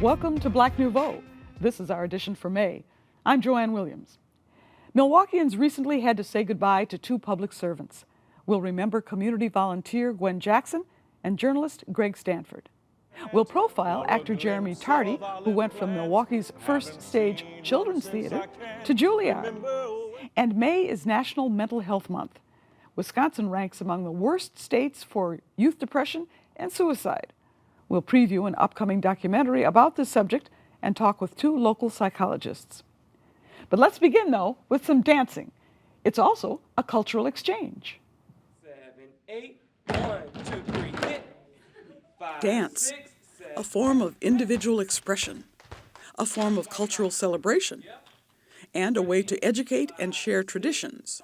Welcome to Black Nouveau. This is our edition for May. I'm Joanne Williams. Milwaukeeans recently had to say goodbye to two public servants. We'll remember community volunteer Gwen Jackson and journalist Greg Stanford. We'll profile actor Jeremy Tardy, who went from Milwaukee's first stage children's theater to Juilliard. And May is National Mental Health Month. Wisconsin ranks among the worst states for youth depression and suicide. We'll preview an upcoming documentary about this subject and talk with two local psychologists. But let's begin, though, with some dancing. It's also a cultural exchange. 7, 8, 1, 2, 3, hit. 5, Dance, 6, 7. a form of individual expression, a form of cultural celebration, and a way to educate and share traditions.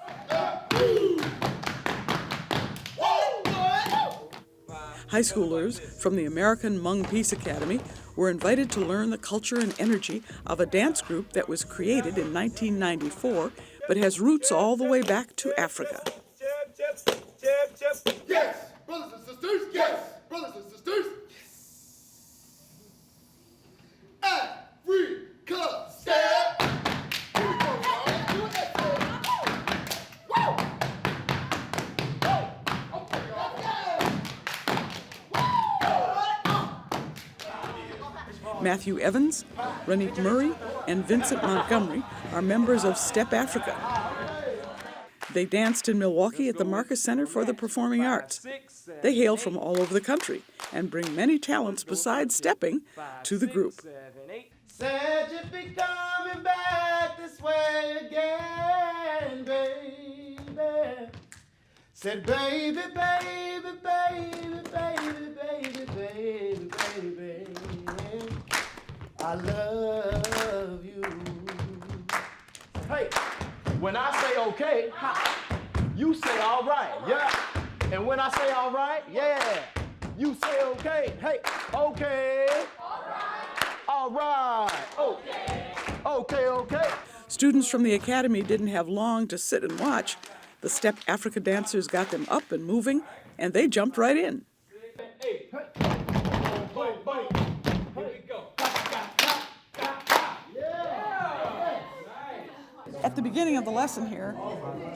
High schoolers from the American Hmong Peace Academy were invited to learn the culture and energy of a dance group that was created in 1994, but has roots all the way back to Africa. Yes, brothers and sisters, yes, brothers and sisters. Afrika, step. Here we go, y'all. Do it. Woo! Okay, Matthew Evans, Renique Murray, and Vincent Montgomery are members of Step Africa. They danced in Milwaukee at the Marcus Center for the Performing Arts. They hail from all over the country and bring many talents besides stepping to the group. Said you'd be coming back this way again, baby. Said baby, baby, baby, baby, baby, baby, baby, I love you. Hey, when I say okay, you say all right, yeah. And when I say all right, yeah, you say okay. Hey, okay. All right. Okay. Okay. Students from the Academy didn't have long to sit and watch. The Step Africa dancers got them up and moving, and they jumped right in. At the beginning of the lesson here,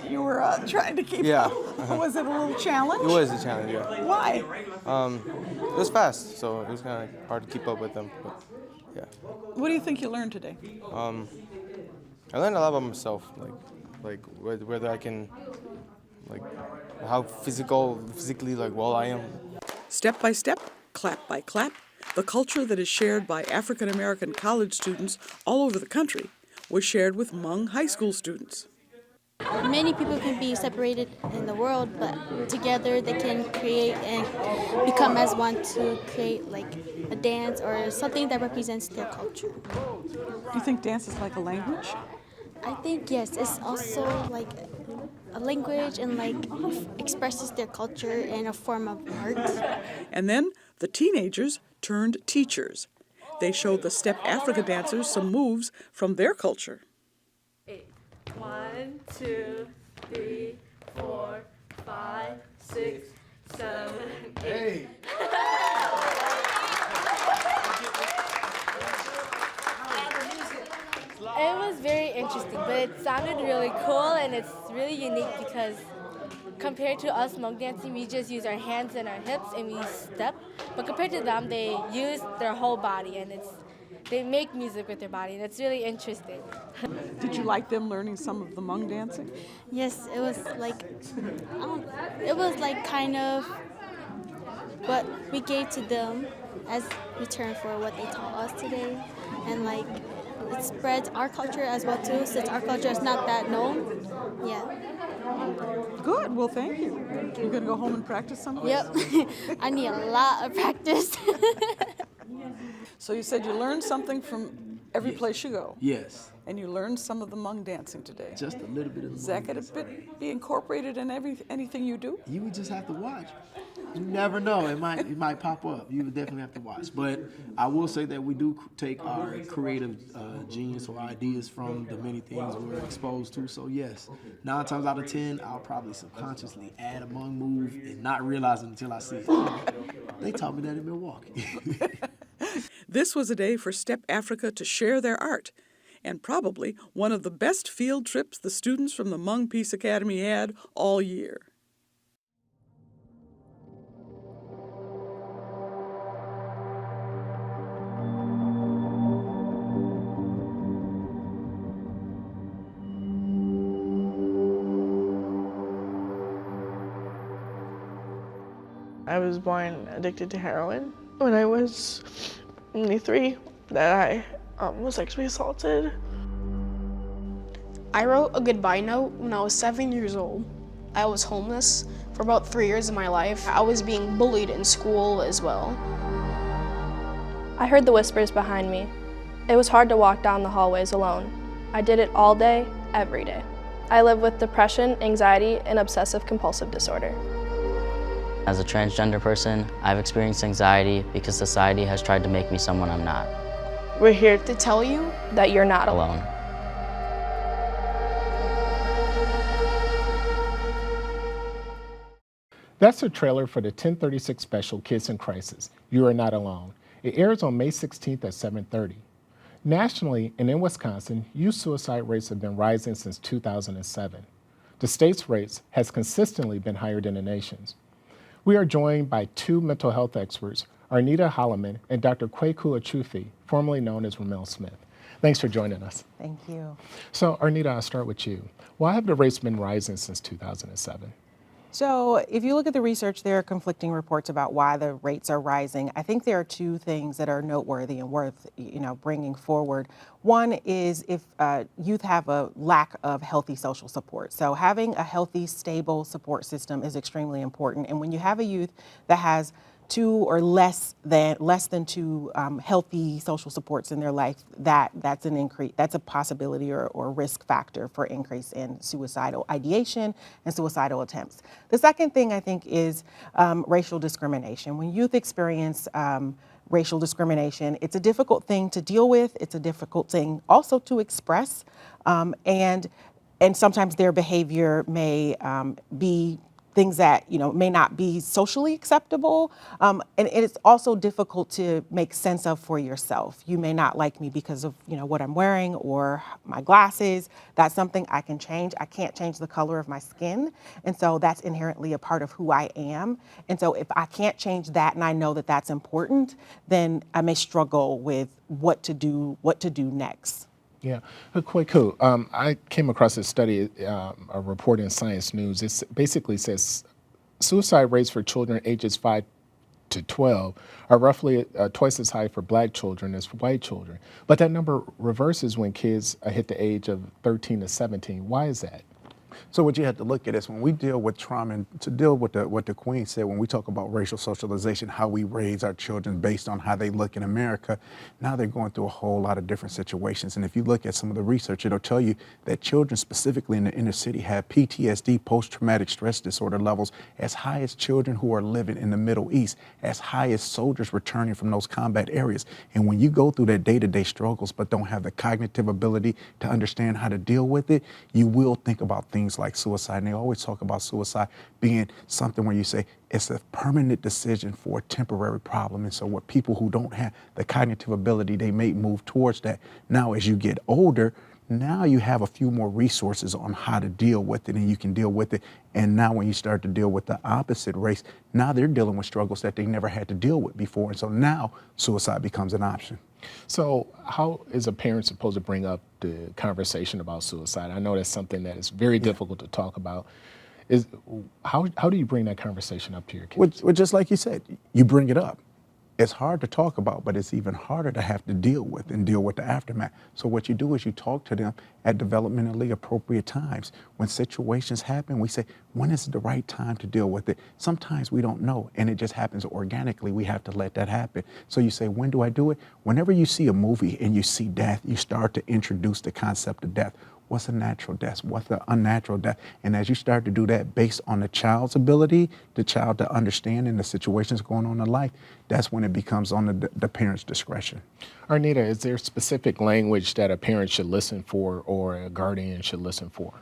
you were trying to keep up. Was it a little challenge? It was a challenge, yeah. Why? It was fast, so it was kind of hard to keep up with them. But, yeah. What do you think you learned today? I learned a lot about myself, like whether I can, like how physically like well I am. Step by step, clap by clap, the culture that is shared by African-American college students all over the country was shared with Hmong high school students. Many people can be separated in the world, but together they can create and become as one to create like a dance or something that represents their culture. Do you think dance is like a language? I think yes, it's also like a language and like expresses their culture in a form of art. And then the teenagers turned teachers. They showed the Step Africa dancers some moves from their culture. 1, 2, 3, 4, 5, 6, 7, 8. It was very interesting, but it sounded really cool and it's really unique because compared to us Hmong dancing, we just use our hands and our hips and we step. But compared to them, they use their whole body and they make music with their body, and it's really interesting. Did you like them learning some of the Hmong dancing? Yes, it was like kind of what we gave to them as return for what they taught us today, and like it spreads our culture as well too, since our culture is not that known. Yeah. Good. Well, thank you. You're gonna go home and practice some? Yep. I need a lot of practice. So you said you learned something from every Yes. place you go. Yes. And you learned some of the Hmong dancing today. Just a little bit of the Is that Hmong going dancing. to be incorporated in anything you do? You would just have to watch. You never know. It might pop up. You would definitely have to watch. But I will say that we do take our creative genius or ideas from the many things we're exposed to. So yes, 9 times out of 10, I'll probably subconsciously add a Hmong move and not realize it until I see it. They taught me that in Milwaukee. This was a day for Step Africa to share their art, and probably one of the best field trips the students from the Hmong Peace Academy had all year. I was born addicted to heroin. When I was only 3, that I was sexually assaulted. I wrote a goodbye note when I was 7 years old. I was homeless for about 3 years of my life. I was being bullied in school as well. I heard the whispers behind me. It was hard to walk down the hallways alone. I did it all day, every day. I live with depression, anxiety, and obsessive-compulsive disorder. As a transgender person, I've experienced anxiety because society has tried to make me someone I'm not. We're here To tell you, that you're not alone. Alone. That's a trailer for the 1036 special Kids in Crisis, You Are Not Alone. It airs on May 16th at 7:30. Nationally and in Wisconsin, youth suicide rates have been rising since 2007. The state's rates has consistently been higher than the nation's. We are joined by 2 mental health experts, Arnita Holloman and Dr. Kwaku Achufi, formerly known as Ramel Smith. Thanks for joining us. Thank you. So Arnita, I'll start with you. Why have the rates been rising since 2007? So if you look at the research, there are conflicting reports about why the rates are rising. I think there are 2 things that are noteworthy and worth, bringing forward. One is if youth have a lack of healthy social support. So having a healthy, stable support system is extremely important. And when you have a youth that has 2 or less than 2 healthy social supports in their life, that's an increase. That's a possibility or risk factor for increase in suicidal ideation and suicidal attempts. The second thing I think is racial discrimination. When youth experience racial discrimination, it's a difficult thing to deal with. It's a difficult thing also to express, and sometimes their behavior may be things that may not be socially acceptable, and it's also difficult to make sense of for yourself. You may not like me because of what I'm wearing or my glasses. That's something I can change. I can't change the color of my skin, and so that's inherently a part of who I am. And so if I can't change that, and I know that that's important, then I may struggle with what to do next. Yeah, Kwaku, I came across this study, a report in Science News. It basically says suicide rates for children ages 5 to 12 are roughly twice as high for Black children as for white children. But that number reverses when kids hit the age of 13 to 17. Why is that? So what you have to look at is when we deal with trauma, and to deal with what the Queen said, when we talk about racial socialization, how we raise our children based on how they look in America, now they're going through a whole lot of different situations. And if you look at some of the research, it'll tell you that children specifically in the inner city have PTSD, post-traumatic stress disorder levels as high as children who are living in the Middle East, as high as soldiers returning from those combat areas. And when you go through their day-to-day struggles but don't have the cognitive ability to understand how to deal with it, you will think about things like suicide. And they always talk about suicide being something where you say it's a permanent decision for a temporary problem. And so with people who don't have the cognitive ability, they may move towards that. Now, as you get older, now you have a few more resources on how to deal with it, and you can deal with it. And now when you start to deal with the opposite race, now they're dealing with struggles that they never had to deal with before. And so now suicide becomes an option. So how is a parent supposed to bring up the conversation about suicide? I know that's something that is very difficult to talk about. How do you bring that conversation up to your kids? Well, just like you said, you bring it up. It's hard to talk about, but it's even harder to have to deal with and deal with the aftermath. So what you do is you talk to them at developmentally appropriate times. When situations happen, we say, when is the right time to deal with it? Sometimes we don't know, and it just happens organically. We have to let that happen. So you say, when do I do it? Whenever you see a movie and you see death, you start to introduce the concept of death. What's a natural death? What's an unnatural death? And as you start to do that based on the child's ability, the child to understand and the situations going on in life, that's when it becomes on the parent's discretion. Arnita, is there specific language that a parent should listen for or a guardian should listen for?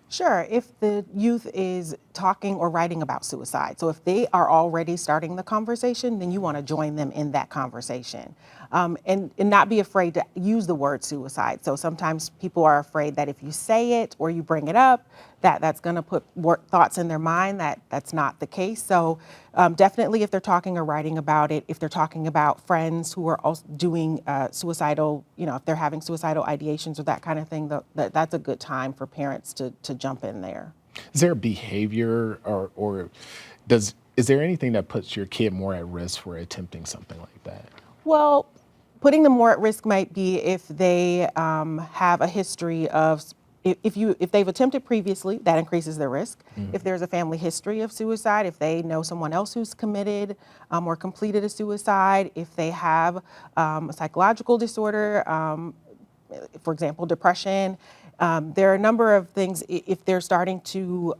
Sure, if the youth is talking or writing about suicide, so if they are already starting the conversation, then you want to join them in that conversation. And not be afraid to use the word suicide. So sometimes people are afraid that if you say it or you bring it up, that's going to put thoughts in their mind. That's not the case. So definitely if they're talking or writing about it, if they're talking about friends who are also doing suicidal, if they're having suicidal ideations or that kind of thing, that's a good time for parents to jump in there. Is there a behavior or is there anything that puts your kid more at risk for attempting something like that? Well, putting them more at risk might be if they have a history of, if they've attempted previously, that increases their risk. Mm-hmm. If there's a family history of suicide, if they know someone else who's committed or completed a suicide, if they have a psychological disorder, for example, depression, there are a number of things. If they're starting to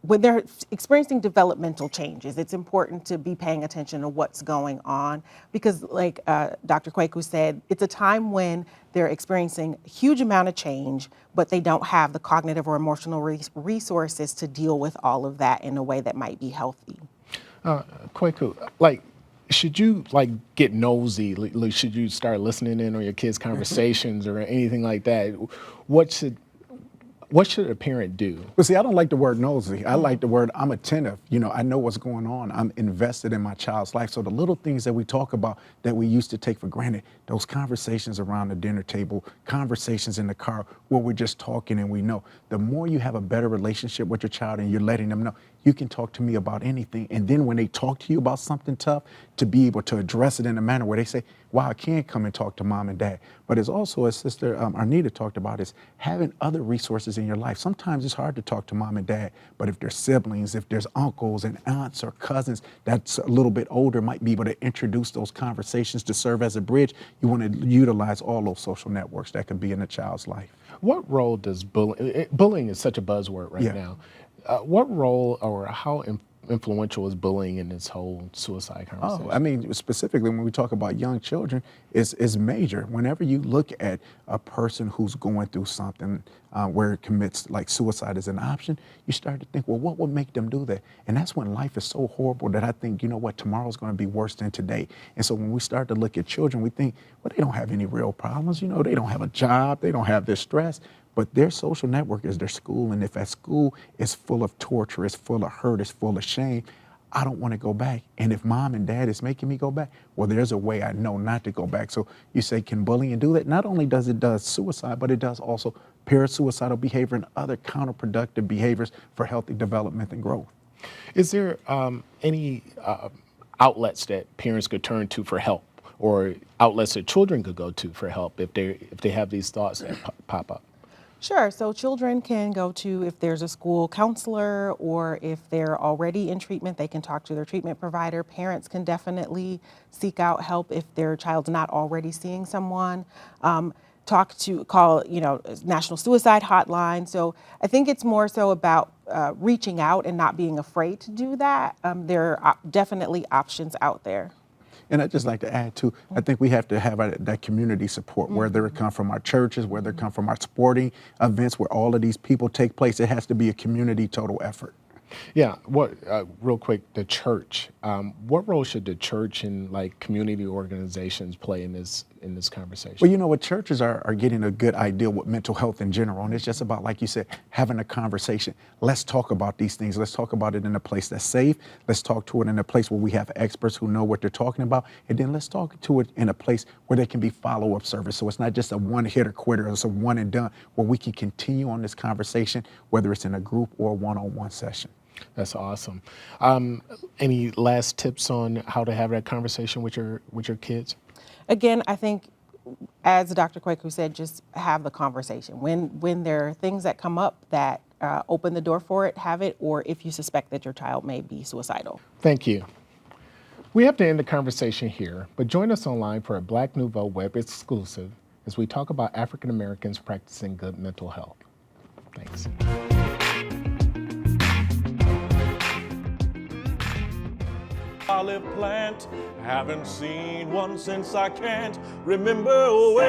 when they're experiencing developmental changes, it's important to be paying attention to what's going on because like Dr. Kwaku said, it's a time when they're experiencing a huge amount of change, but they don't have the cognitive or emotional resources to deal with all of that in a way that might be healthy. Kwaku, should you get nosy? Should you start listening in on your kids' conversations or anything like that? What should a parent do? Well, see, I don't like the word nosy. I like the word I'm attentive. I know what's going on. I'm invested in my child's life. So the little things that we talk about that we used to take for granted, those conversations around the dinner table, conversations in the car where we're just talking and we know, the more you have a better relationship with your child and you're letting them know, you can talk to me about anything. And then when they talk to you about something tough, to be able to address it in a manner where they say, wow, I can't come and talk to mom and dad. But it's also, as Sister Arnita talked about, is having other resources in your life. Sometimes it's hard to talk to mom and dad, but if there's siblings, if there's uncles and aunts or cousins that's a little bit older, might be able to introduce those conversations to serve as a bridge. You want to utilize all those social networks that could be in a child's life. What role does bullying is such a buzzword right now. What role or how influential is bullying in this whole suicide conversation? Oh, I mean, specifically when we talk about young children, it's major. Whenever you look at a person who's going through something where it commits, like suicide is an option, you start to think, well, what would make them do that? And that's when life is so horrible that I think, tomorrow's going to be worse than today. And so when we start to look at children, we think, well, they don't have any real problems. They don't have a job. They don't have this stress. But their social network is their school, and if at school is full of torture, it's full of hurt, it's full of shame, I don't want to go back. And if mom and dad is making me go back, well, there's a way I know not to go back. So you say, can bullying do that? Not only does it do suicide, but it does also parasuicidal behavior and other counterproductive behaviors for healthy development and growth. Is there any outlets that parents could turn to for help, or outlets that children could go to for help if they have these thoughts that pop up? Sure. So children can go to, if there's a school counselor or if they're already in treatment, they can talk to their treatment provider. Parents can definitely seek out help if their child's not already seeing someone. Call, National Suicide Hotline. So I think it's more so about reaching out and not being afraid to do that. There are definitely options out there. And I'd just like to add too, I think we have to have that community support, whether it come from our churches, whether it come from our sporting events where all of these people take place. It has to be a community total effort. Yeah, real quick, the church. What role should the church and community organizations play in this conversation? Well, you know what, churches are getting a good idea with mental health in general, and it's just about, like you said, having a conversation. Let's talk about these things. Let's talk about it in a place that's safe. Let's talk to it in a place where we have experts who know what they're talking about, and then let's talk to it in a place where there can be follow-up service. So it's not just a one-hitter quitter, it's a one and done, where we can continue on this conversation, whether it's in a group or a one-on-one session. That's awesome. Any last tips on how to have that conversation with your kids? Again, I think, as Dr. Kwaku said, just have the conversation. When there are things that come up that open the door for it, have it, or if you suspect that your child may be suicidal. Thank you. We have to end the conversation here, but join us online for a Black Nouveau web exclusive as we talk about African Americans practicing good mental health. Thanks. Olive plant, haven't seen one since I can't remember when.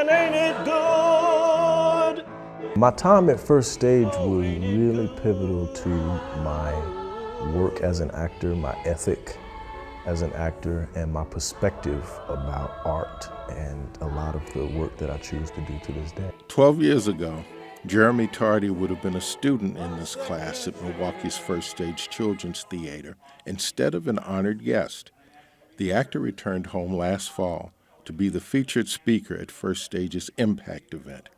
Ain't it good? My time at First Stage was really pivotal to my work as an actor, my ethic as an actor, and my perspective about art and a lot of the work that I choose to do to this day. 12 years ago, Jeremy Tardy would have been a student in this class at Milwaukee's First Stage Children's Theater instead of an honored guest. The actor returned home last fall to be the featured speaker at First Stage's Impact event.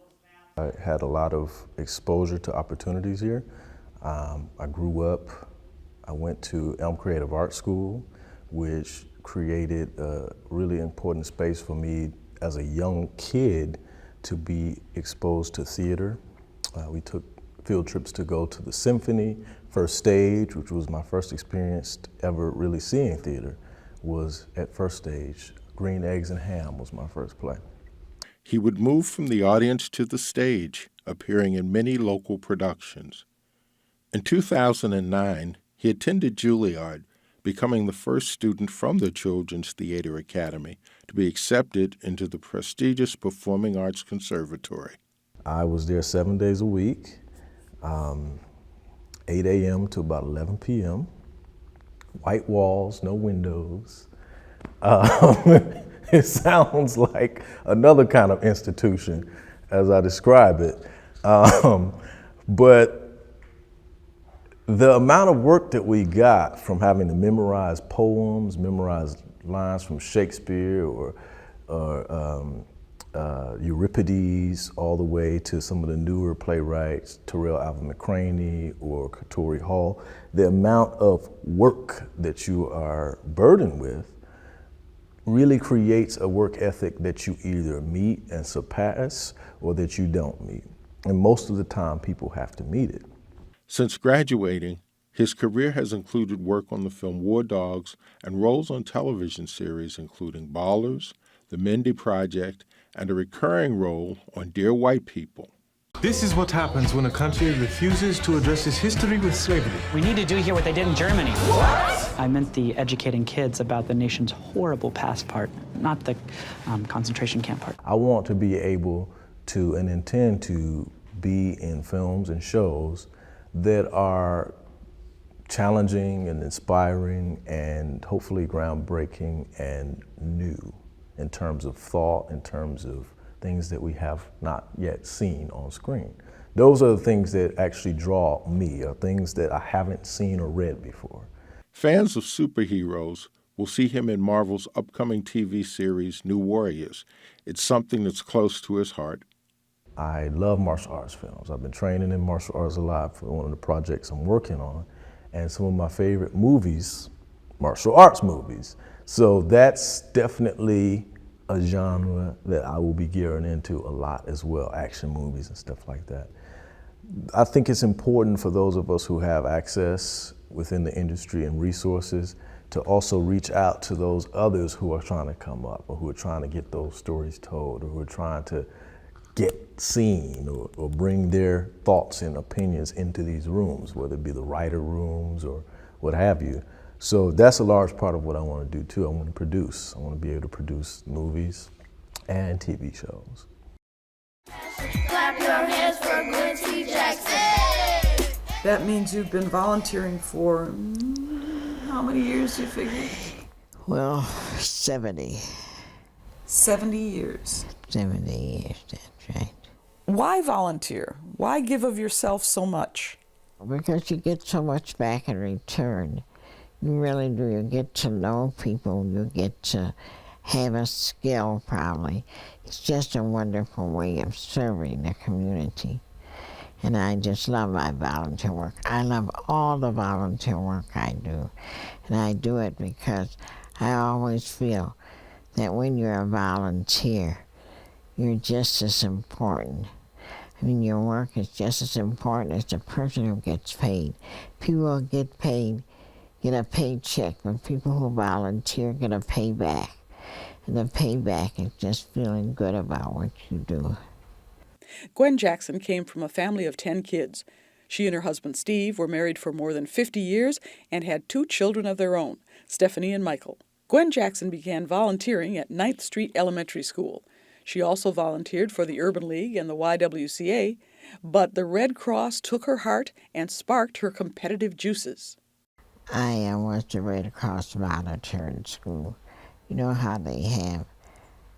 I had a lot of exposure to opportunities here. I grew up, I went to Elm Creative Arts School, which created a really important space for me as a young kid to be exposed to theater. We took field trips to go to the symphony. First Stage, which was my first experience ever really seeing theater, was at First Stage. Green Eggs and Ham was my first play. He would move from the audience to the stage, appearing in many local productions. In 2009, he attended Juilliard, becoming the first student from the Children's Theater Academy to be accepted into the prestigious Performing Arts Conservatory. I was there 7 days a week, 8 a.m. to about 11 p.m. White walls, no windows. It sounds like another kind of institution as I describe it. But the amount of work that we got from having to memorize poems, memorize lines from Shakespeare or Euripides, all the way to some of the newer playwrights, Terrell Alvin McCraney or Katori Hall, the amount of work that you are burdened with really creates a work ethic that you either meet and surpass or that you don't meet. And most of the time, people have to meet it. Since graduating, his career has included work on the film War Dogs and roles on television series including Ballers, The Mindy Project, and a recurring role on Dear White People. This is what happens when a country refuses to address its history with slavery. We need to do here what they did in Germany. What? I meant the educating kids about the nation's horrible past part, not the concentration camp part. I want to be able to and intend to be in films and shows that are challenging and inspiring and hopefully groundbreaking and new in terms of thought, in terms of things that we have not yet seen on screen. Those are the things that actually draw me, or things that I haven't seen or read before. Fans of superheroes will see him in Marvel's upcoming TV series, New Warriors. It's something that's close to his heart. I love martial arts films. I've been training in martial arts a lot for one of the projects I'm working on, and some of my favorite movies, martial arts movies. So that's definitely a genre that I will be gearing into a lot as well, action movies and stuff like that. I think it's important for those of us who have access within the industry and resources to also reach out to those others who are trying to come up, or who are trying to get those stories told, or who are trying to get seen or bring their thoughts and opinions into these rooms, whether it be the writer rooms or what have you. So that's a large part of what I want to do too. I want to produce. I want to be able to produce movies and TV shows. Clap your hands for Gwen Jackson. That means you've been volunteering for how many years, you figure? Well, 70. 70 years. 70 years, that's right. Why volunteer? Why give of yourself so much? Because you get so much back in return. You really do. You get to know people. You get to have a skill, probably. It's just a wonderful way of serving the community. And I just love my volunteer work. I love all the volunteer work I do. And I do it because I always feel that when you're a volunteer, you're just as important. I mean, your work is just as important as the person who gets paid. People who get paid get a paycheck, but people who volunteer get a payback. And the payback is just feeling good about what you do. Gwen Jackson came from a family of 10 kids. She and her husband Steve were married for more than 50 years and had 2 children of their own, Stephanie and Michael. Gwen Jackson began volunteering at 9th Street Elementary School. She also volunteered for the Urban League and the YWCA, but the Red Cross took her heart and sparked her competitive juices. I was the Red Cross volunteer in school. You know how they have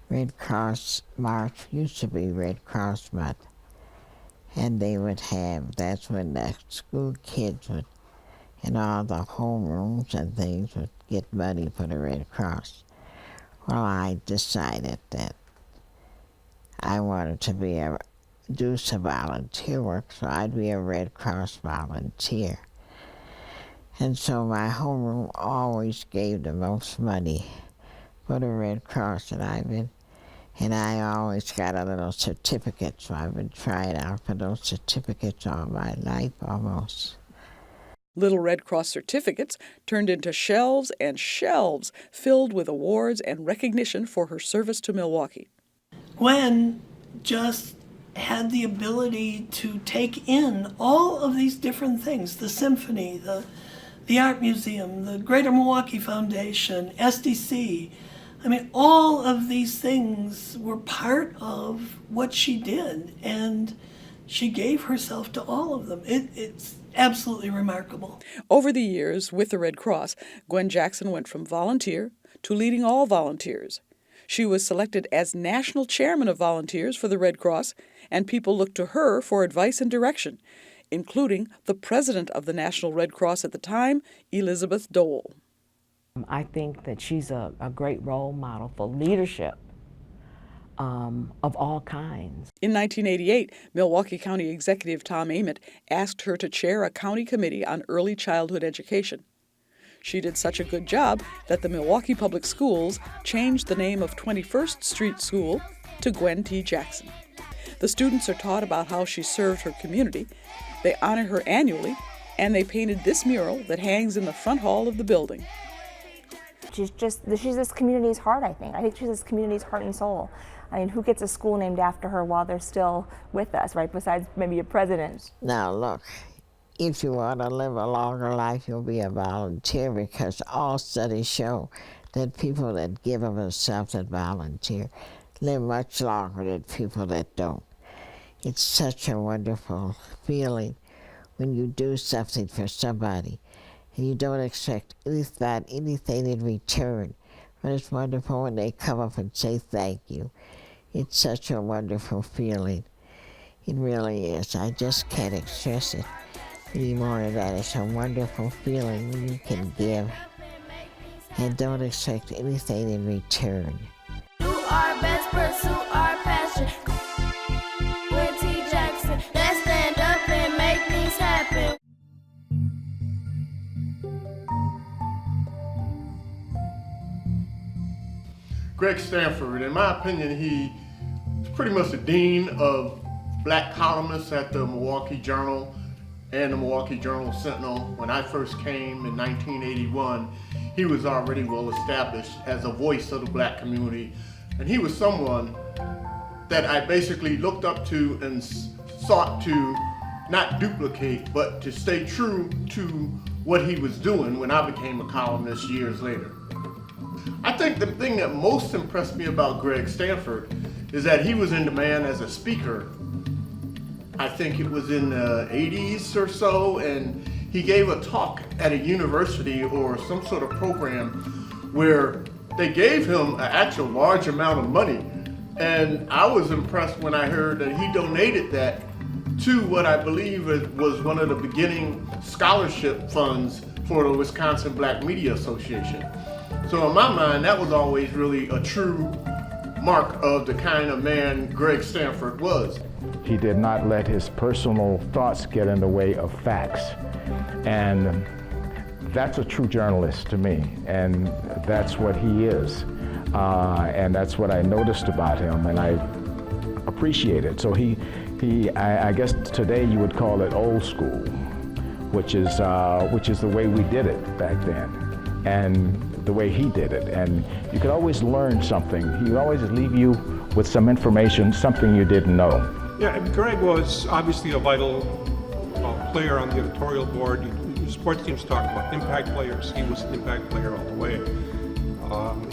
Red Cross March, used to be Red Cross Month, and they would have, that's when the school kids would, and all the homerooms and things would get money for the Red Cross. Well, I decided that I wanted to do some volunteer work, so I'd be a Red Cross volunteer. And so my homeroom always gave the most money for the Red Cross, and I always got a little certificate, so I've been trying out for those certificates all my life almost. Little Red Cross certificates turned into shelves and shelves filled with awards and recognition for her service to Milwaukee. Gwen just had the ability to take in all of these different things, the symphony, the art museum, the Greater Milwaukee Foundation, SDC. I mean, all of these things were part of what she did, and she gave herself to all of them. It's absolutely remarkable. Over the years, with the Red Cross, Gwen Jackson went from volunteer to leading all volunteers. She was selected as national chairman of volunteers for the Red Cross, and people looked to her for advice and direction, including the president of the National Red Cross at the time, Elizabeth Dole. I think that she's a great role model for leadership of all kinds. In 1988, Milwaukee County Executive Tom Ament asked her to chair a county committee on early childhood education. She did such a good job that the Milwaukee Public Schools changed the name of 21st Street School to Gwen T. Jackson. The students are taught about how she served her community. They honor her annually, and they painted this mural that hangs in the front hall of the building. She's this community's heart, I think. I think she's this community's heart and soul. I mean, who gets a school named after her while they're still with us, right? Besides maybe a president. Now look, if you want to live a longer life, you'll be a volunteer, because all studies show that people that give of themselves and volunteer live much longer than people that don't. It's such a wonderful feeling when you do something for somebody and you don't expect anything in return. But it's wonderful when they come up and say thank you. It's such a wonderful feeling. It really is. I just can't express it any more than that. It's a wonderful feeling when you can give and don't expect anything in return. Do our best, pursue our passion. Gwen T. Jackson, let's stand up and make things happen. Greg Stanford, in my opinion, he's pretty much the dean of black columnists at the Milwaukee Journal and the Milwaukee Journal Sentinel. When I first came in 1981, he was already well established as a voice of the black community. And he was someone that I basically looked up to and sought to not duplicate, but to stay true to what he was doing when I became a columnist years later. I think the thing that most impressed me about Greg Stanford is that he was in demand as a speaker. I think it was in the 80s or so, and he gave a talk at a university or some sort of program where they gave him an actual large amount of money. And I was impressed when I heard that he donated that to what I believe was one of the beginning scholarship funds for the Wisconsin Black Media Association. So in my mind, that was always really a true mark of the kind of man Greg Stanford was. He did not let his personal thoughts get in the way of facts. And that's a true journalist to me, and that's what he is. And that's what I noticed about him, and I appreciate it. So I guess today you would call it old school, which is the way we did it back then, and the way he did it. And you could always learn something. He would always leave you with some information, something you didn't know. Yeah, Greg was obviously a vital player on the editorial board. Sports teams talk about impact players. He was an impact player all the way.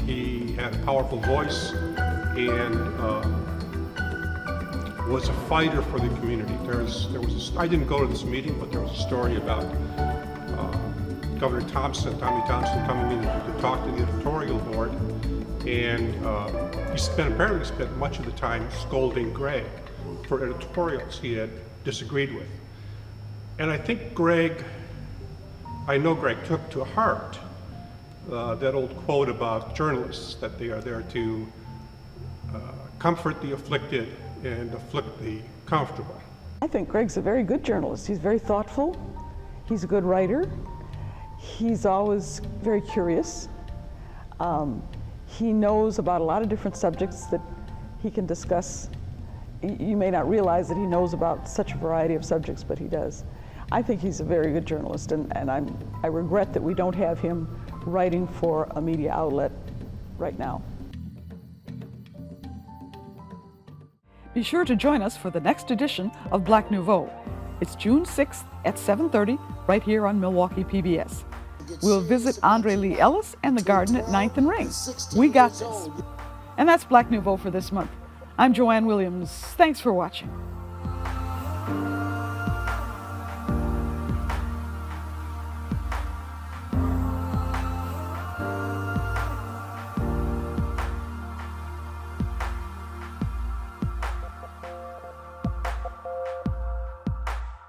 He had a powerful voice and was a fighter for the community. I didn't go to this meeting, but there was a story about Governor Tommy Thompson coming in to talk to the editorial board, and he apparently spent much of the time scolding Greg for editorials he had disagreed with. And I think I know Greg took to heart that old quote about journalists, that they are there to comfort the afflicted and afflict the comfortable. I think Greg's a very good journalist. He's very thoughtful. He's a good writer. He's always very curious. He knows about a lot of different subjects that he can discuss. You may not realize that he knows about such a variety of subjects, but he does. I think he's a very good journalist, and I regret that we don't have him writing for a media outlet right now. Be sure to join us for the next edition of Black Nouveau. It's June 6th at 7:30 right here on Milwaukee PBS. We'll visit Andre Lee Ellis and the Garden at 9th and Ring. We got this. And that's Black Nouveau for this month. I'm Joanne Williams. Thanks for watching.